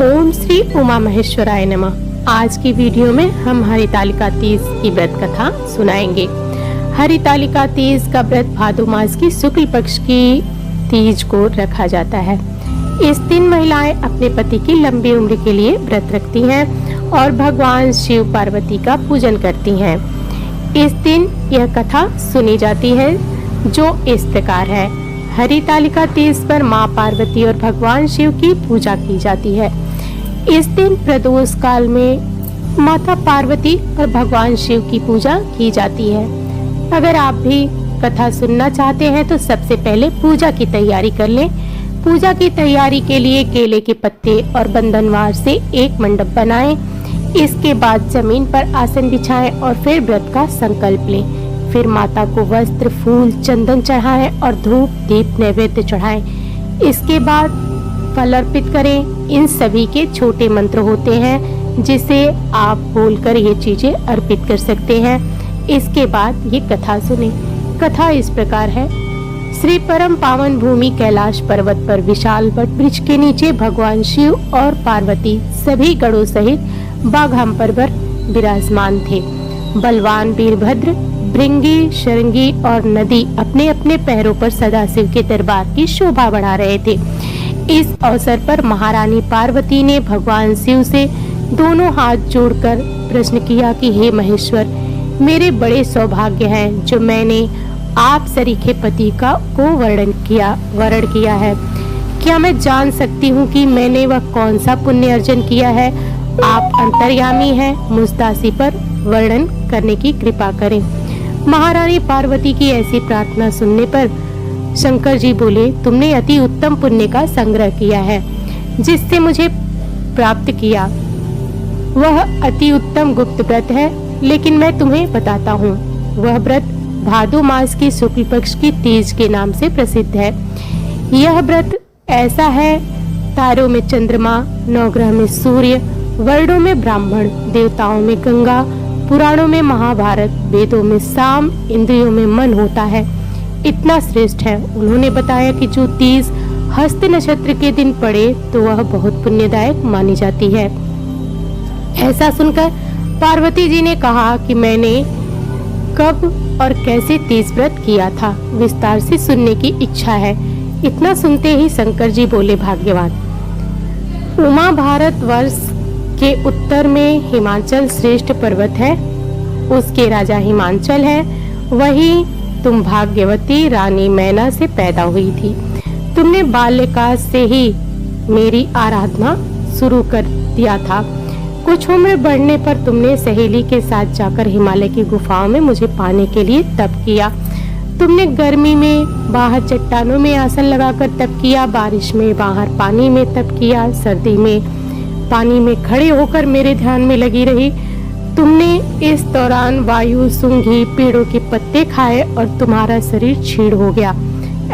ओम श्री उमा महेश्वराय नमः। आज की वीडियो में हम हरितालिका तीज की व्रत कथा सुनाएंगे। हरितालिका तीज का व्रत भादो मास की शुक्ल पक्ष की तीज को रखा जाता है। इस दिन महिलाएं अपने पति की लंबी उम्र के लिए व्रत रखती हैं और भगवान शिव पार्वती का पूजन करती हैं। इस दिन यह कथा सुनी जाती है जो इस प्रकार है। हरितालिका तीज पर मां पार्वती और भगवान शिव की पूजा की जाती है। इस दिन प्रदोष काल में माता पार्वती और भगवान शिव की पूजा की जाती है। अगर आप भी कथा सुनना चाहते हैं तो सबसे पहले पूजा की तैयारी कर लें। पूजा की तैयारी के लिए केले के पत्ते और बंधनवार से एक मंडप बनाएं। इसके बाद जमीन पर आसन बिछाएं और फिर व्रत का संकल्प लें। फिर माता को वस्त्र, फूल, चंदन चढ़ाएं और धूप, दीप, नैवेद्य चढ़ाएं। इसके बाद फल अर्पित करें। इन सभी के छोटे मंत्र होते हैं जिसे आप बोलकर ये चीजें अर्पित कर सकते हैं। इसके बाद ये कथा सुने। कथा इस प्रकार है। श्री परम पावन भूमि कैलाश पर्वत पर विशाल वट वृक्ष के नीचे भगवान शिव और पार्वती सभी गणों सहित बाघांबर पर विराजमान थे। बलवान वीरभद्र, भृंगी, शृंगी और नदी अपने अपने पैरों पर सदाशिव के दरबार की शोभा बढ़ा रहे थे। इस अवसर पर महारानी पार्वती ने भगवान शिव से दोनों हाथ जोड़कर प्रश्न किया कि हे महेश्वर, मेरे बड़े सौभाग्य हैं जो मैंने आप सरीखे पति को वर्ण किया है। क्या मैं जान सकती हूँ कि मैंने वह कौन सा पुण्य अर्जन किया है? आप अंतर्यामी हैं, मुझ दासी पर वर्णन करने की कृपा करें। महारानी पार्वती की ऐसी प्रार्थना सुनने पर शंकर जी बोले, तुमने अति उत्तम पुण्य का संग्रह किया है जिससे मुझे प्राप्त किया। वह अति उत्तम गुप्त व्रत है, लेकिन मैं तुम्हें बताता हूँ। वह व्रत भादो मास की शुक्ल पक्ष की तीज के नाम से प्रसिद्ध है। यह व्रत ऐसा है, तारों में चंद्रमा, नवग्रह में सूर्य, वर्णों में ब्राह्मण, देवताओं में गंगा, पुराणों में महाभारत, वेदों में साम, इंद्रियों में मन होता है। इतना श्रेष्ठ है। उन्होंने बताया कि जो तीज हस्त नक्षत्र के दिन पड़े तो वह बहुत पुण्यदायक मानी जाती है। ऐसा सुनकर पार्वती जी ने कहा कि मैंने कब और कैसे तीज व्रत किया था, विस्तार से सुनने की इच्छा है। इतना सुनते ही शंकर जी बोले, भाग्यवान उमा, भारत वर्ष के उत्तर में हिमाचल श्रेष्ठ पर्वत है, उसके राजा हिमाचल है। वही तुम भाग्यवती रानी मैना से पैदा हुई थी। तुमने बाल्यकाल से ही मेरी आराधना शुरू कर दिया था। कुछ उम्र बढ़ने पर तुमने सहेली के साथ जाकर हिमालय की गुफाओं में मुझे पाने के लिए तप किया। तुमने गर्मी में बाहर चट्टानों में आसन लगाकर तप किया, बारिश में बाहर पानी में तप किया, सर्दी में पानी में खड़े होकर मेरे ध्यान में लगी रही। तुमने इस दौरान वायु, सूंघी, पेड़ों के पत्ते खाए और तुम्हारा शरीर क्षीण हो गया।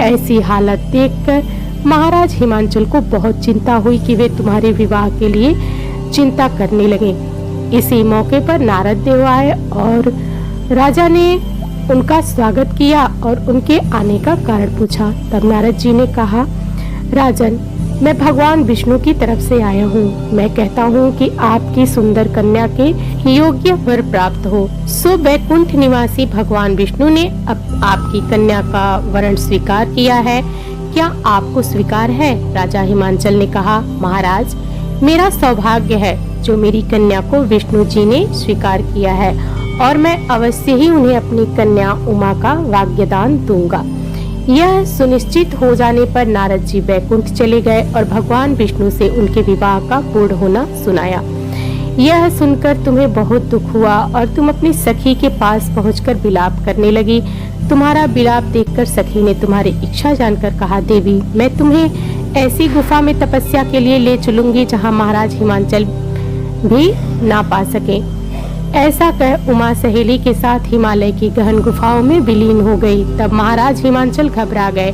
ऐसी हालत देखकर महाराज हिमाचल को बहुत चिंता हुई कि वे तुम्हारे विवाह के लिए चिंता करने लगे। इसी मौके पर नारद देव आए और राजा ने उनका स्वागत किया और उनके आने का कारण पूछा। तब नारद जी ने कहा, राजन, मैं भगवान विष्णु की तरफ से आया हूँ। मैं कहता हूँ कि आपकी सुंदर कन्या के योग्य वर प्राप्त हो। सो वैकुंठ निवासी भगवान विष्णु ने अब आपकी कन्या का वरण स्वीकार किया है। क्या आपको स्वीकार है? राजा हिमाचल ने कहा, महाराज, मेरा सौभाग्य है जो मेरी कन्या को विष्णु जी ने स्वीकार किया है और मैं अवश्य ही उन्हें अपनी कन्या उमा का वाग्यदान दूंगा। यह सुनिश्चित हो जाने पर नारद जी वैकुंठ चले गए और भगवान विष्णु से उनके विवाह का पूर्ण होना सुनाया। यह सुनकर तुम्हें बहुत दुख हुआ और तुम अपनी सखी के पास पहुंचकर विलाप करने लगी। तुम्हारा विलाप देखकर सखी ने तुम्हारी इच्छा जानकर कहा, देवी, मैं तुम्हें ऐसी गुफा में तपस्या के लिए ले चलूंगी जहाँ महाराज हिमाचल भी ना पा सके। ऐसा कह उमा सहेली के साथ हिमालय की गहन गुफाओं में विलीन हो गई। तब महाराज हिमाचल घबरा गए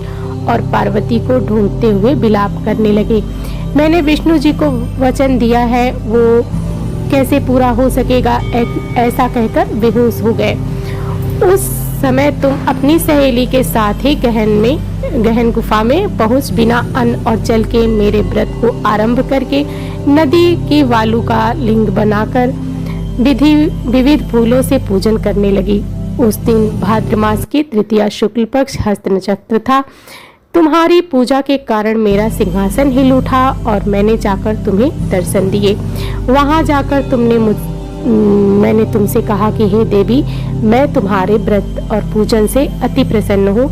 और पार्वती को ढूंढते हुए विलाप करने लगे। मैंने विष्णु जी को वचन दिया है, वो कैसे पूरा हो सकेगा? ऐसा कहकर बेहोश हो गए। उस समय तुम अपनी सहेली के साथ ही गहन गुफा में पहुंच बिना अन्न और जल के मेरे व्रत को आरंभ करके नदी की वालू का लिंग बनाकर विविध फूलों से पूजन करने लगी। उस दिन भाद्र मास की तृतीया शुक्ल पक्ष हस्त नक्षत्र था। तुम्हारी पूजा के कारण मेरा सिंहासन हिल उठा और मैंने जाकर तुम्हें दर्शन दिए। वहां जाकर मैंने तुमसे कहा कि हे देवी, मैं तुम्हारे व्रत और पूजन से अति प्रसन्न हूँ।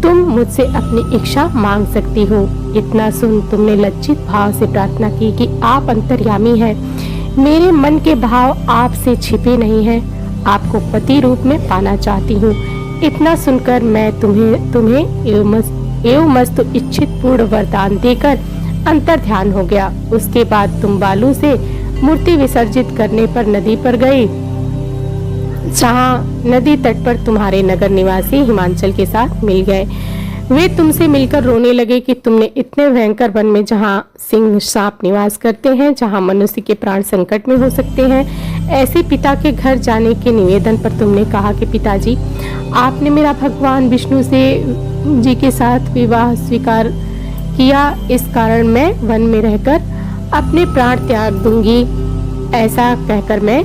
तुम मुझसे अपनी इच्छा मांग सकती हो। इतना सुन तुमने लज्जित भाव से प्रार्थना की कि आप अंतर्यामी हैं, मेरे मन के भाव आपसे छिपे नहीं हैं, आपको पति रूप में पाना चाहती हूँ। इतना सुनकर मैं तुम्हें एवमस्तु इच्छित पूर्ण वरदान देकर अंतर ध्यान हो गया। उसके बाद तुम बालू से मूर्ति विसर्जित करने पर नदी पर गई, जहाँ नदी तट पर तुम्हारे नगर निवासी हिमांचल के साथ मिल गए। वे तुमसे मिलकर रोने लगे कि तुमने इतने भयंकर वन में, जहाँ सिंह सांप निवास करते हैं, जहाँ मनुष्य के प्राण संकट में हो सकते हैं, ऐसे पिता के घर जाने के निवेदन पर तुमने कहा कि पिताजी, आपने मेरा भगवान विष्णु जी के साथ विवाह स्वीकार किया, इस कारण मैं वन में रहकर अपने प्राण त्याग दूंगी। ऐसा कहकर मैं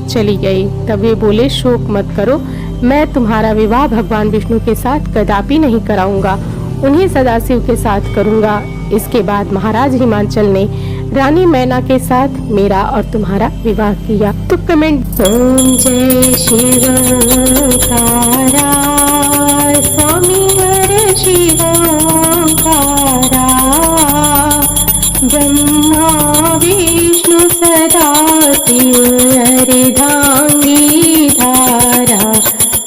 चली गई। तब वे बोले, शोक मत करो, मैं तुम्हारा विवाह भगवान विष्णु के साथ कदापि नहीं कराऊंगा, उन्हें सदाशिव के साथ करूंगा। इसके बाद महाराज हिमांचल ने रानी मैना के साथ मेरा और तुम्हारा विवाह किया। तो कमेंट ओम जय शिवकारा स्वामी हर शिवकारा ब्रह्मा विष्णु सदाशिव अर्धांगी धारा।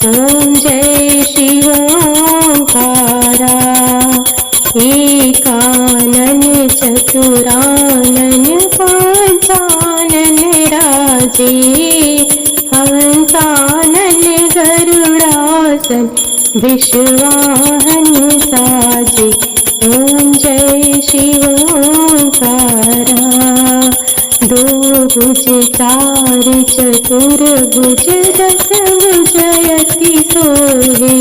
ओम जय शिवकारा एकानन चतुरानन पंचानन राजे हंसानन गरुड़ासन विश्वाहन साजे। ओम जय शिवकारा दो भुज चार चतुर्भुज दस भुजयति सोहे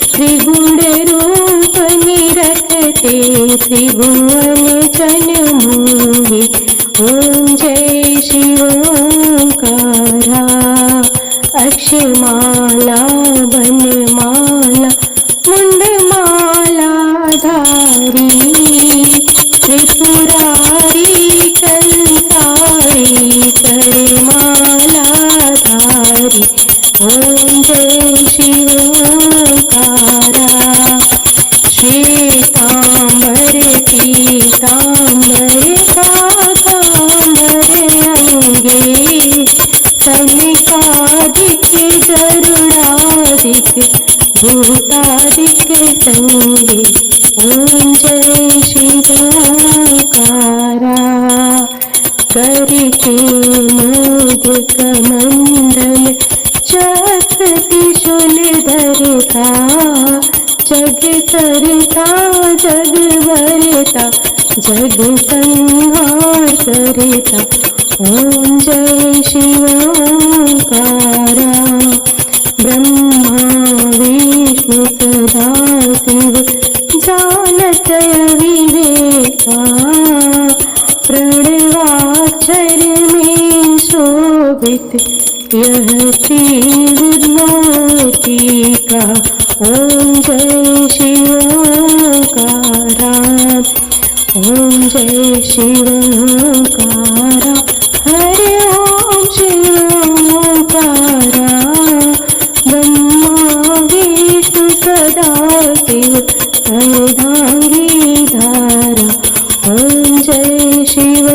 त्रिगुण रूप निरखते त्रिभुवन जन मोहे। ओम जय शिवकारा अक्षमाला वनमाला मुंडमाला धारी त्रिपुरारी कंसारी करमाला धारी। ओम जय शिवकारा श्वेतांबर पीतांबर कांतांबर अंगे सनकादिक गरुड़ादिक भूतादिक संगे। ओम जय शिवकारा करके मोदक मंडल चक्र त्रिशूल धरता जग करता जग भरता जग संहार करता। ओम जय शिवकारा ब्रह्मा विष्णु सदाशिव जानत विवेका प्रणवाक्षर में शोभित यह त्रिविलोकिका। ओम जय शिवकारा ओम जय शिवकारा हरे ओम शिवकारा ब्रह्मा विष्णु सदाशिव अर्धांगी धारा। ओम जय शिव